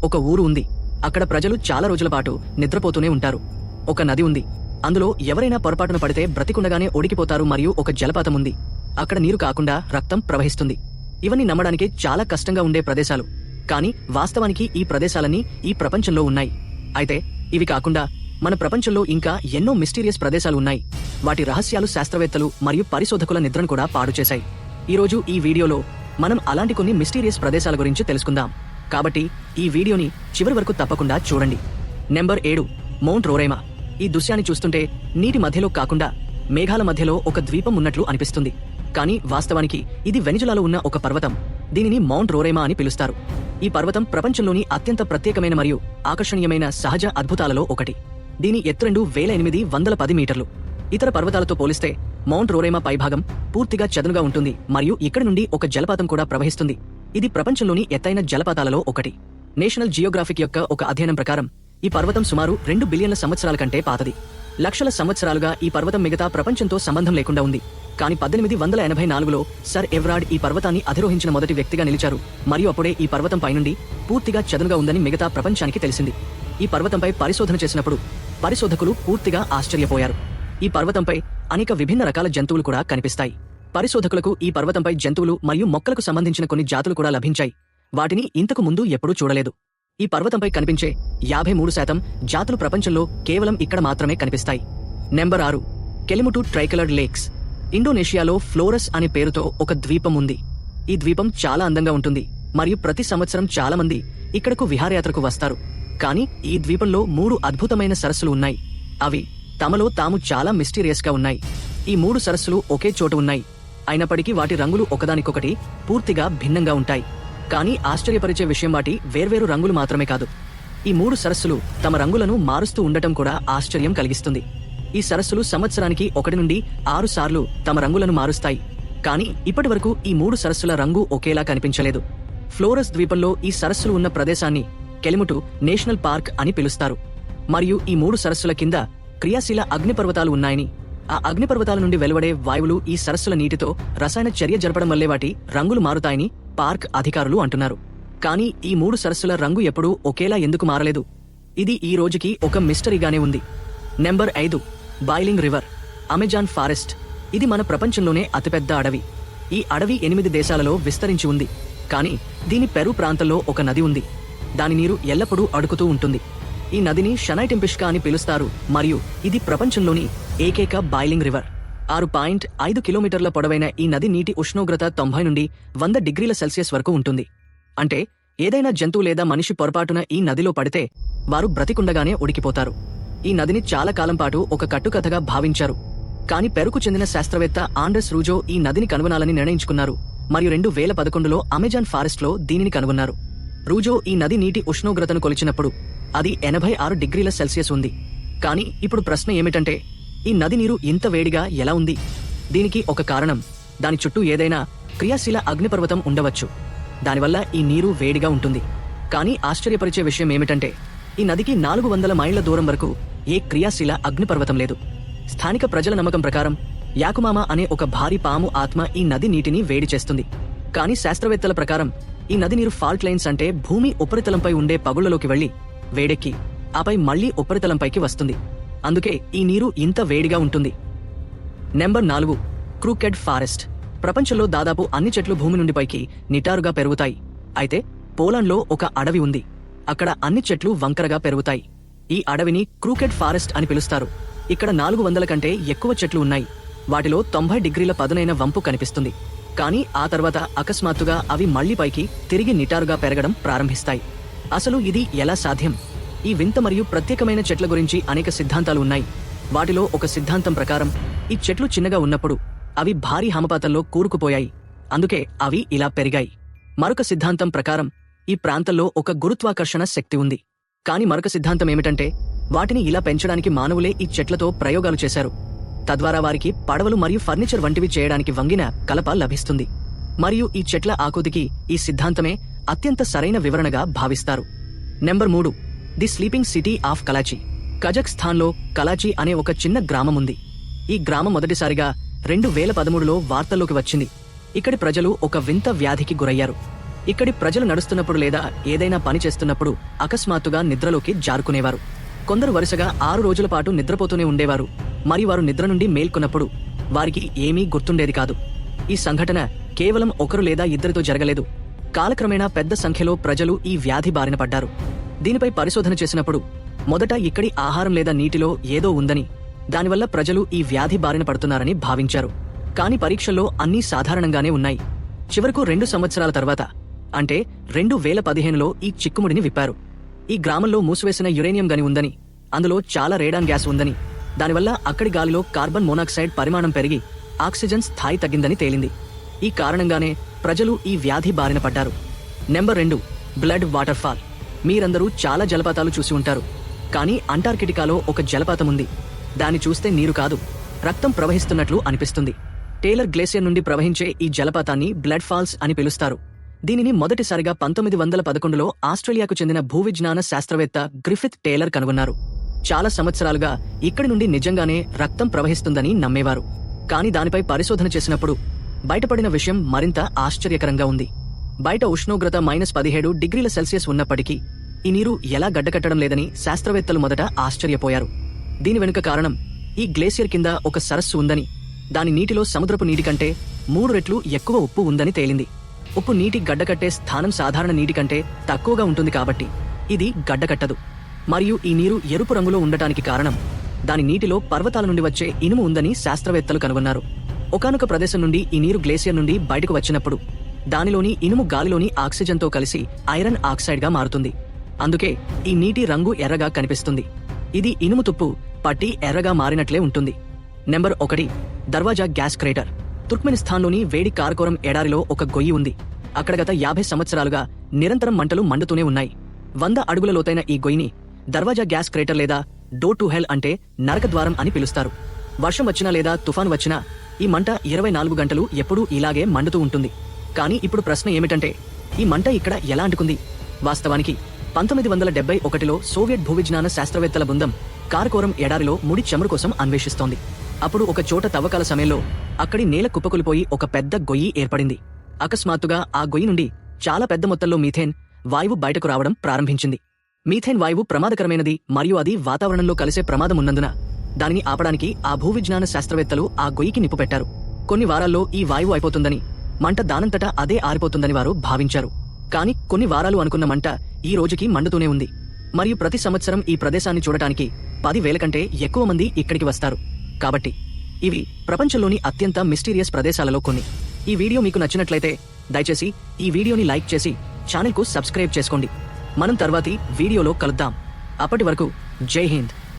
ఒక ఊరు ఉంది. అక్కడ ప్రజలు చాలా రోజుల పాటు నిద్రపోతూనే ఉంటారు. ఒక నది ఉంది. అందులో ఎవరైనా పొరపాటున పడితే బ్రతికుండగానే ఒడికిపోతారు. మరియు ఒక జలపాతం ఉంది. అక్కడ నీరు కాకుండా రక్తం ప్రవహిస్తుంది. ఇవన్నీ నమ్మడానికి చాలా కష్టంగా ఉండే ప్రదేశాలు. కానీ వాస్తవానికి ఈ ప్రదేశాలన్నీ ఈ ప్రపంచంలో ఉన్నాయి. అయితే ఇవి కాకుండా మన ప్రపంచంలో ఇంకా ఎన్నో మిస్టీరియస్ ప్రదేశాలు ఉన్నాయి. వాటి రహస్యాలు శాస్త్రవేత్తలు మరియు పరిశోధకుల నిద్రను కూడా పాడు చేశాయి. ఈరోజు ఈ వీడియోలో మనం అలాంటి కొన్ని మిస్టీరియస్ ప్రదేశాల గురించి తెలుసుకుందాం. కాబట్టి ఈ వీడియోని చివరి వరకు తప్పకుండా చూడండి. Number 7, mount Roraima. ఈ దృశ్యాన్ని చూస్తుంటే నీటి మధ్యలో కాకుండా మేఘాల మధ్యలో ఒక ద్వీపం ఉన్నట్లు అనిపిస్తుంది. కానీ వాస్తవానికి ఇది వెనిజులాలో ఉన్న ఒక పర్వతం. దీనిని మౌంట్ రోరైమా అని పిలుస్తారు. ఈ పర్వతం ప్రపంచంలోని అత్యంత ప్రత్యేకమైన మరియు ఆకర్షణీయమైన సహజ అద్భుతాలలో ఒకటి. దీని ఎత్తు 2810 మీటర్లు. ఇతర పర్వతాలతో పోలిస్తే మౌంట్ రోరైమా పైభాగం పూర్తిగా చదునుగా ఉంటుంది మరియు ఇక్కడి నుండి ఒక జలపాతం కూడా ప్రవహిస్తుంది. ఇది ప్రపంచంలోని ఎత్తైన జలపాతాలలో ఒకటి. నేషనల్ జియోగ్రాఫిక్ యొక్క ఒక అధ్యయనం ప్రకారం ఈ పర్వతం సుమారు 2 బిలియన్ల సంవత్సరాల కంటే పాతది. లక్షల సంవత్సరాలుగా ఈ పర్వతం మిగతా ప్రపంచంతో సంబంధం లేకుండా ఉంది. కానీ 1884లో సర్ ఎవ్రార్డ్ ఈ పర్వతాన్ని అధిరోహించిన మొదటి వ్యక్తిగా నిలిచారు. మరియు అప్పుడే ఈ పర్వతం పైనుండి పూర్తిగా చదునుగా ఉందని మిగతా ప్రపంచానికి తెలిసింది. ఈ పర్వతంపై పరిశోధన చేసినప్పుడు పరిశోధకులు పూర్తిగా ఆశ్చర్యపోయారు. ఈ పర్వతంపై అనేక విభిన్న రకాల జంతువులు కూడా కనిపిస్తాయి. పరిశోధకులకు ఈ పర్వతంపై జంతువులు మరియు మొక్కలకు సంబంధించిన కొన్ని జాతులు కూడా లభించాయి. వాటిని ఇంతకు ముందు ఎప్పుడూ చూడలేదు. ఈ పర్వతంపై కనిపించే 53% జాతులు ప్రపంచంలో కేవలం ఇక్కడ మాత్రమే కనిపిస్తాయి. Number 6, Kelimutu tricoloured lakes. ఇండోనేషియాలో ఫ్లోరస్ అనే పేరుతో ఒక ద్వీపం ఉంది. ఈ ద్వీపం చాలా అందంగా ఉంటుంది మరియు ప్రతి సంవత్సరం చాలా మంది ఇక్కడకు విహారయాత్రకు వస్తారు. కానీ ఈ ద్వీపంలో 3 అద్భుతమైన సరస్సులు ఉన్నాయి. అవి తమలో తాము చాలా మిస్టీరియస్ గా ఉన్నాయి. ఈ 3 సరస్సులు ఒకే చోట ఉన్నాయి. అయినప్పటికీ వాటి రంగులు ఒకదానికొకటి పూర్తిగా భిన్నంగా ఉంటాయి. కానీ ఆశ్చర్యపరిచే విషయం వాటి వేర్వేరు రంగులు మాత్రమే కాదు. ఈ 3 సరస్సులు తమ రంగులను మారుస్తూ ఉండటం కూడా ఆశ్చర్యం కలిగిస్తుంది. ఈ సరస్సులు సంవత్సరానికి 1 నుండి 6 సార్లు తమ రంగులను మారుస్తాయి. కానీ ఇప్పటి వరకు ఈ 3 సరస్సుల రంగు ఒకేలా కనిపించలేదు. ఫ్లోరస్ ద్వీపంలో ఈ సరస్సులు ఉన్న ప్రదేశాన్ని కెలిముటు నేషనల్ పార్క్ అని పిలుస్తారు. మరియు ఈ 3 సరస్సుల కింద క్రియాశీల అగ్నిపర్వతాలు ఉన్నాయని, ఆ అగ్నిపర్వతాల నుండి వెలువడే వాయువులు ఈ సరస్సుల నీటితో రసాయన చర్య జరపడం వల్లే వాటి రంగులు మారుతాయని పార్క్ అధికారులు అంటున్నారు. కానీ ఈ 3 సరస్సుల రంగు ఎప్పుడూ ఒకేలా ఎందుకు మారలేదు? ఇది ఈ రోజుకి ఒక మిస్టరీగానే ఉంది. Number 5, boiling river. Amazon forest. ఇది మన ప్రపంచంలోనే అతిపెద్ద అడవి. ఈ అడవి 8 దేశాలలో విస్తరించి ఉంది. కానీ దీని పెరు ప్రాంతంలో ఒక నది ఉంది. దాని నీరు ఎల్లప్పుడూ అడుగుతూ ఉంటుంది. ఈ నదిని షనైటింపిష్కా అని పిలుస్తారు మరియు ఇది ప్రపంచంలోని ఏకైక బాయిలింగ్ రివర్. 6.5 కిలోమీటర్ల పొడవైన ఈ నది నీటి ఉష్ణోగ్రత 90 నుండి 100 డిగ్రీల సెల్సియస్ వరకు ఉంటుంది. అంటే ఏదైనా జంతువు లేదా మనిషి పొరపాటున ఈ నదిలో పడితే వారు బ్రతికుండగానే ఉడికిపోతారు. ఈ నదిని చాలా కాలం పాటు ఒక కట్టుకథగా భావించారు. కానీ పెరుకు చెందిన శాస్త్రవేత్త ఆండ్రెస్ రూజో ఈ నదిని కనుగొనాలని నిర్ణయించుకున్నారు మరియు 2011లో అమెజాన్ ఫారెస్ట్ లో దీనిని కనుగొన్నారు. రూజో ఈ నది నీటి ఉష్ణోగ్రతను కొలిచినప్పుడు అది 86 డిగ్రీల సెల్సియస్ ఉంది. కానీ ఇప్పుడు ప్రశ్న ఏమిటంటే, ఈ నది నీరు ఇంత వేడిగా ఎలా ఉంది? దీనికి ఒక కారణం, దాని చుట్టూ ఏదైనా క్రియాశీల అగ్నిపర్వతం ఉండవచ్చు. దానివల్ల ఈ నీరు వేడిగా ఉంటుంది. కానీ ఆశ్చర్యపరిచే విషయం ఏమిటంటే, ఈ నదికి 400 మైళ్ల దూరం వరకు ఏ క్రియాశీల అగ్నిపర్వతం లేదు. స్థానిక ప్రజల నమ్మకం ప్రకారం యాకుమామా అనే ఒక భారీ పాము ఆత్మ ఈ నది నీటిని వేడి చేస్తుంది. కానీ శాస్త్రవేత్తల ప్రకారం ఈ నది నీరు ఫాల్ట్ లైన్స్, అంటే భూమి ఉపరితలంపై ఉండే పగుళ్లలోకి వెళ్లి వేడెక్కి ఆపై మళ్లీ ఉపరితలంపైకి వస్తుంది. అందుకే ఈ నీరు ఇంత వేడిగా ఉంటుంది. Number 4, crooked forest. ప్రపంచంలో దాదాపు అన్ని చెట్లు భూమి నుండి పైకి నిటారుగా పెరుగుతాయి. అయితే పోలాండ్లో ఒక అడవి ఉంది. అక్కడ అన్ని చెట్లు వంకరగా పెరుగుతాయి. ఈ అడవిని క్రూకెడ్ ఫారెస్ట్ అని పిలుస్తారు. ఇక్కడ 400 కంటే ఎక్కువ చెట్లు ఉన్నాయి. వాటిలో 90 డిగ్రీల పదునైన వంపు కనిపిస్తుంది. కానీ ఆ తర్వాత అకస్మాత్తుగా అవి మళ్లీ పైకి తిరిగి నిటారుగా పెరగడం ప్రారంభిస్తాయి. అసలు ఇది ఎలా సాధ్యం? ఈ వింత మరియు ప్రత్యేకమైన చెట్ల గురించి అనేక సిద్ధాంతాలు ఉన్నాయి. వాటిలో ఒక సిద్ధాంతం ప్రకారం ఈ చెట్లు చిన్నగా ఉన్నప్పుడు అవి భారీ హిమపాతంలో కూరుకుపోయాయి. అందుకే అవి ఇలా పెరిగాయి. మరొక సిద్ధాంతం ప్రకారం ఈ ప్రాంతంలో ఒక గురుత్వాకర్షణ శక్తి ఉంది. కానీ మరొక సిద్ధాంతం ఏమిటంటే, వాటిని ఇలా పెంచడానికి మానవులే ఈ చెట్లతో ప్రయోగాలు చేశారు. తద్వారా వారికి పడవలు మరియు ఫర్నిచర్ వంటివి చేయడానికి వంగిన కలప లభిస్తుంది. మరియు ఈ చెట్ల ఆకృతికి ఈ సిద్ధాంతమే అత్యంత సరైన వివరణగా భావిస్తారు. Number 3, the sleeping city of Kalachi. కజఖ్స్తాన్లో కలాచి అనే ఒక చిన్న గ్రామం ఉంది. ఈ గ్రామం మొదటిసారిగా 2013లో వార్తల్లోకి వచ్చింది. ఇక్కడి ప్రజలు ఒక వింత వ్యాధికి గురయ్యారు. ఇక్కడి ప్రజలు నడుస్తున్నప్పుడు లేదా ఏదైనా పని చేస్తున్నప్పుడు అకస్మాత్తుగా నిద్రలోకి జారుకునేవారు. కొందరు వరుసగా 6 రోజుల పాటు నిద్రపోతూనే ఉండేవారు. మరి వారు నిద్ర నుండి మేల్కొన్నప్పుడు వారికి ఏమీ గుర్తుండేది కాదు. ఈ సంఘటన కేవలం ఒకరు లేదా ఇద్దరితో జరగలేదు. కాలక్రమేణా పెద్ద సంఖ్యలో ప్రజలు ఈ వ్యాధి బారిన పడ్డారు. దీనిపై పరిశోధన చేసినప్పుడు మొదట ఇక్కడి ఆహారం లేదా నీటిలో ఏదో ఉందని, దానివల్ల ప్రజలు ఈ వ్యాధి బారిన పడుతున్నారని భావించారు. కాని పరీక్షల్లో అన్నీ సాధారణంగానే ఉన్నాయి. చివరకు 2 సంవత్సరాల తర్వాత, అంటే 2015లో ఈ చిక్కుముడిని విప్పారు. ఈ గ్రామంలో మూసివేసిన యురేనియం గని ఉందని, అందులో చాలా రేడాన్ గ్యాస్ ఉందని, దానివల్ల అక్కడి గాలిలో కార్బన్ మోనాక్సైడ్ పరిమాణం పెరిగి ఆక్సిజన్ స్థాయి తగ్గిందని తేలింది. ఈ కారణంగానే ప్రజలు ఈ వ్యాధి బారిన పడ్డారు. Number 2, blood water fall. మీరందరూ చాలా జలపాతాలు చూసి ఉంటారు. కానీ అంటార్కిటికాలో ఒక జలపాతం ఉంది. దాన్ని చూస్తే నీరు కాదు, రక్తం ప్రవహిస్తున్నట్లు అనిపిస్తుంది. టేలర్ గ్లేసియర్ నుండి ప్రవహించే ఈ జలపాతాన్ని బ్లడ్ ఫాల్స్ అని పిలుస్తారు. దీనిని మొదటిసారిగా 1911లో ఆస్ట్రేలియాకు చెందిన భూవిజ్ఞాన శాస్త్రవేత్త గ్రిఫిత్ టేలర్ కనుగొన్నారు. చాలా సంవత్సరాలుగా ఇక్కడి నుండి నిజంగానే రక్తం ప్రవహిస్తుందని నమ్మేవారు. కాని దానిపై పరిశోధన చేసినప్పుడు బయటపడిన విషయం మరింత ఆశ్చర్యకరంగా ఉంది. బయట ఉష్ణోగ్రత -17 డిగ్రీల సెల్సియస్ ఉన్నప్పటికీ ఈ నీరు ఎలా గడ్డకట్టడం లేదని శాస్త్రవేత్తలు మొదట ఆశ్చర్యపోయారు. దీని వెనుక కారణం ఈ గ్లేసియర్ కింద ఒక సరస్సు ఉందని, దాని నీటిలో సముద్రపు నీటి కంటే 3 రెట్లు ఎక్కువ ఉప్పు ఉందని తేలింది. ఉప్పు నీటి గడ్డకట్టే స్థానం సాధారణ నీటి కంటే తక్కువగా ఉంటుంది కాబట్టి ఇది గడ్డకట్టదు. మరియు ఈ నీరు ఎరుపు రంగులో ఉండటానికి కారణం దాని నీటిలో పర్వతాల నుండి వచ్చే ఇనుము ఉందని శాస్త్రవేత్తలు కనుగొన్నారు. ఒకానొక ప్రదేశం నుండి ఈ నీరు గ్లేసియర్ నుండి బయటకు వచ్చినప్పుడు దానిలోని ఇనుము గాలిలోని ఆక్సిజన్తో కలిసి ఐరన్ ఆక్సైడ్గా మారుతుంది. అందుకే ఈ నీటి రంగు ఎర్రగా కనిపిస్తుంది. ఇది ఇనుము తుప్పు పట్టి ఎర్రగా మారినట్లే ఉంటుంది. నెంబర్ 1, దర్వాజా గ్యాస్ క్రేటర్. తుర్క్మెనిస్తాన్లోని వేడి కారకోరం ఎడారిలో ఒక గొయ్యి ఉంది. అక్కడ గత 50 సంవత్సరాలుగా నిరంతరం మంటలు మండుతూనే ఉన్నాయి. 100 అడుగుల లోతైన ఈ గొయ్యిని దర్వాజా గ్యాస్ క్రేటర్ లేదా డోర్ టు హెల్ అంటే నరకద్వారం అని పిలుస్తారు. వర్షం వచ్చినా లేదా తుఫాను వచ్చినా ఈ మంట 24 గంటలు ఎప్పుడూ ఇలాగే మండుతూ ఉంటుంది. కానీ ఇప్పుడు ప్రశ్న ఏమిటంటే, ఈ మంట ఇక్కడ ఎలా అంటుకుంది? వాస్తవానికి 1971లో సోవియట్ భూవిజ్ఞాన శాస్త్రవేత్తల బృందం కారకోరం ఎడారిలో ముడి చమురు కోసం అన్వేషిస్తోంది. అప్పుడు ఒక చోట తవ్వకాల సమయంలో అక్కడి నేల కుప్పకూలిపోయి ఒక పెద్ద గొయ్యి ఏర్పడింది. అకస్మాత్తుగా ఆ గొయ్యి నుండి చాలా పెద్ద మొత్తంలో మీథేన్ వాయువు బయటకు రావడం ప్రారంభించింది. మీథేన్ వాయువు ప్రమాదకరమైనది మరియు అది వాతావరణంలో కలిసే ప్రమాదం ఉన్నందున దానిని ఆపడానికి ఆ భూవిజ్ఞాన శాస్త్రవేత్తలు ఆ గొయ్యికి నిప్పు పెట్టారు. కొన్ని వారాల్లో ఈ వాయువు అయిపోతుందని, మంట దానంతటా అదే ఆరిపోతుందని వారు భావించారు. కానీ కొన్ని వారాలు అనుకున్న మంట ఈ రోజుకి మండుతూనే ఉంది. మరియు ప్రతి సంవత్సరం ఈ ప్రదేశాన్ని చూడటానికి 10,000 కంటే ఎక్కువ మంది ఇక్కడికి వస్తారు. కాబట్టి ఇవి ప్రపంచంలోని అత్యంత మిస్టీరియస్ ప్రదేశాలలో కొన్ని. ఈ వీడియో మీకు నచ్చినట్లయితే దయచేసి ఈ వీడియోని లైక్ చేసి ఛానల్కు సబ్స్క్రైబ్ చేసుకోండి. మనం తర్వాతి వీడియోలో కలుద్దాం. అప్పటి వరకు జై హింద్.